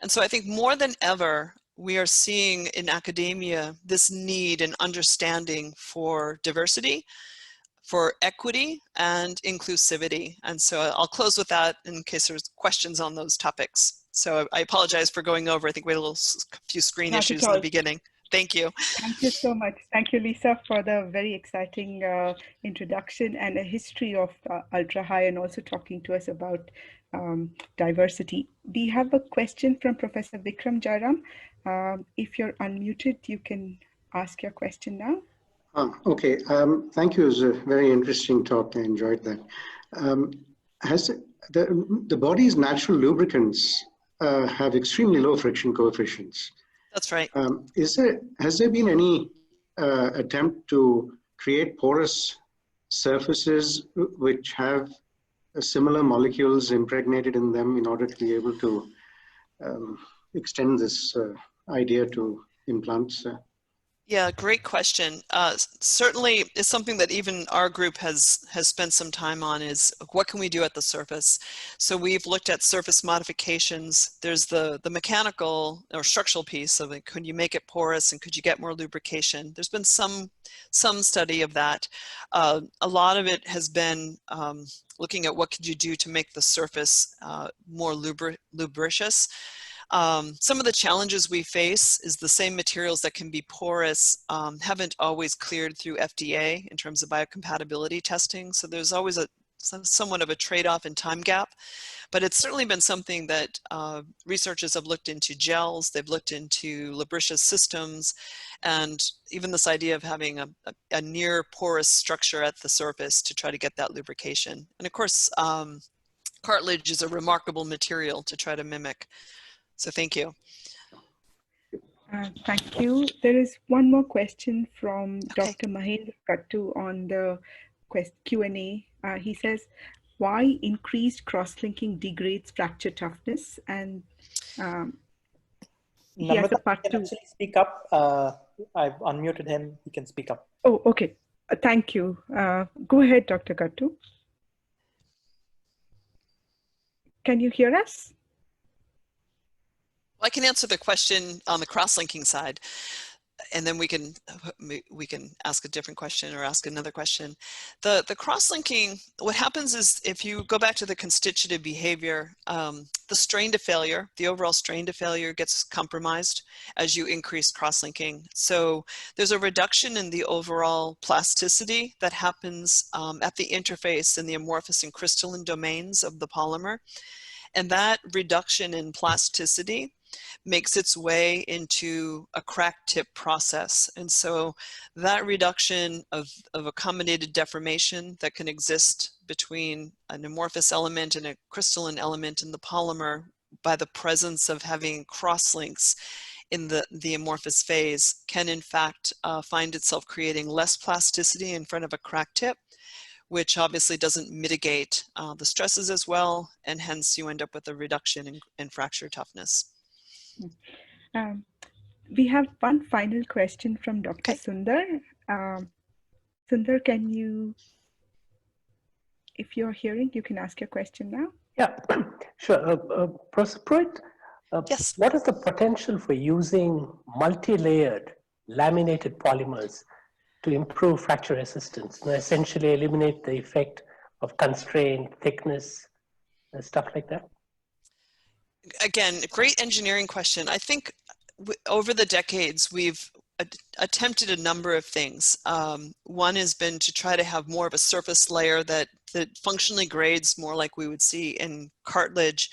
And so I think more than ever, we are seeing in academia this need and understanding for diversity, for equity, and inclusivity. And so I'll close with that in case there's questions on those topics. So I apologize for going over. I think we had a few screen issues in the beginning. Thank you. Thank you so much. Thank you, Lisa, for the very exciting introduction and a history of Ultra High, and also talking to us about diversity. We have a question from Professor Vikram Jairam. If you're unmuted, you can ask your question now. Okay, thank you. It was a very interesting talk. I enjoyed that. Has the body's natural lubricants have extremely low friction coefficients? That's right. Has there been any attempt to create porous surfaces which have similar molecules impregnated in them in order to be able to extend this idea to implants? Yeah, great question. Certainly it's something that even our group has spent some time on, is what can we do at the surface? So we've looked at surface modifications. There's the mechanical or structural piece of it. Could you make it porous, and could you get more lubrication? There's been some study of that. A lot of it has been looking at what could you do to make the surface more lubricious. Some of the challenges we face is the same materials that can be porous haven't always cleared through FDA in terms of biocompatibility testing. So there's always somewhat of a trade-off and time gap. But it's certainly been something that researchers have looked into gels, they've looked into lubricious systems, and even this idea of having a near porous structure at the surface to try to get that lubrication. And of course, cartilage is a remarkable material to try to mimic. So thank you. Thank you. There is one more question from Dr. Mahendra Kattu on the Q&A. He says, why increased cross-linking degrades fracture toughness? And he has a part two. Actually speak up. I've unmuted him. He can speak up. Oh, okay. Thank you. Go ahead, Dr. Kattu. Can you hear us? Well, I can answer the question on the cross-linking side, and then we can ask a different question or ask another question. The cross-linking, what happens is if you go back to the constitutive behavior, the strain to failure, the overall strain to failure gets compromised as you increase cross-linking. So there's a reduction in the overall plasticity that happens at the interface in the amorphous and crystalline domains of the polymer. And that reduction in plasticity makes its way into a crack tip process. And so that reduction of accommodated deformation that can exist between an amorphous element and a crystalline element in the polymer by the presence of having crosslinks in the amorphous phase can in fact find itself creating less plasticity in front of a crack tip, which obviously doesn't mitigate the stresses as well, and hence you end up with a reduction in fracture toughness. We have one final question from Dr. Okay. Sundar. Sundar, can you, if you're hearing, you can ask your question now. Yeah, sure. Professor Pruitt, Yes. what is the potential for using multi-layered laminated polymers to improve fracture resistance, essentially eliminate the effect of constraint, thickness, and stuff like that? Again, great engineering question. I think over the decades, we've attempted a number of things. One has been to try to have more of a surface layer that functionally grades more like we would see in cartilage.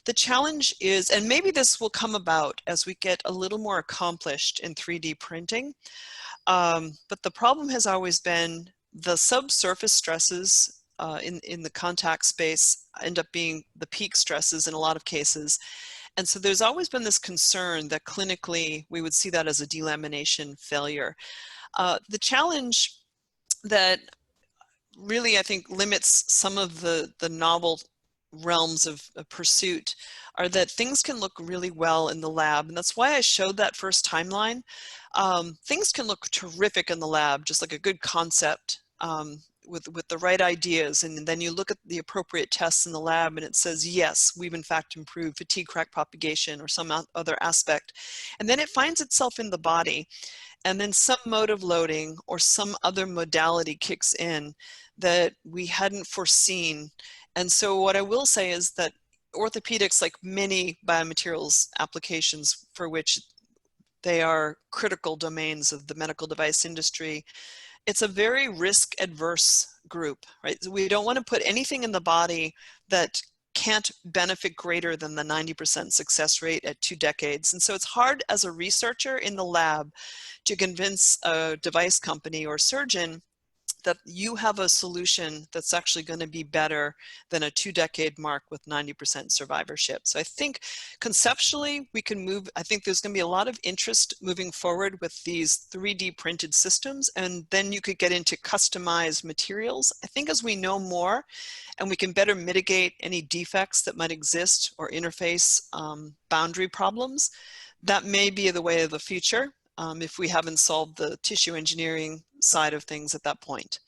The challenge is, and maybe this will come about as we get a little more accomplished in 3D printing, but the problem has always been the subsurface stresses in the contact space end up being the peak stresses in a lot of cases. And so there's always been this concern that clinically we would see that as a delamination failure. The challenge that really I think limits some of the novel realms of pursuit are that things can look really well in the lab. And that's why I showed that first timeline. Things can look terrific in the lab, just like a good concept with the right ideas. And then you look at the appropriate tests in the lab and it says, yes, we've in fact improved fatigue crack propagation or some other aspect. And then it finds itself in the body. And then some mode of loading or some other modality kicks in that we hadn't foreseen. And so what I will say is that orthopedics, like many biomaterials applications for which they are critical domains of the medical device industry, it's a very risk adverse group, right? So we don't want to put anything in the body that can't benefit greater than the 90% success rate at 2 decades. And so it's hard as a researcher in the lab to convince a device company or surgeon that you have a solution that's actually going to be better than a 2-decade mark with 90% survivorship. So I think conceptually we can move, I think there's going to be a lot of interest moving forward with these 3D printed systems, and then you could get into customized materials. I think as we know more and we can better mitigate any defects that might exist or interface boundary problems, that may be the way of the future. If we haven't solved the tissue engineering side of things at that point.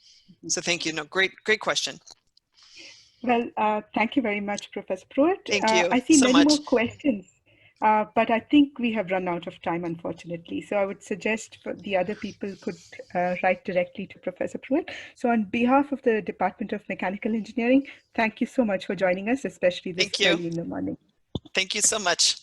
So thank you. No, great question. Well, thank you very much, Professor Pruitt. Thank you I see so many much. more questions, but I think we have run out of time, unfortunately. So I would suggest the other people could write directly to Professor Pruitt. So on behalf of the Department of Mechanical Engineering, thank you so much for joining us, especially this early in the morning. Thank you so much.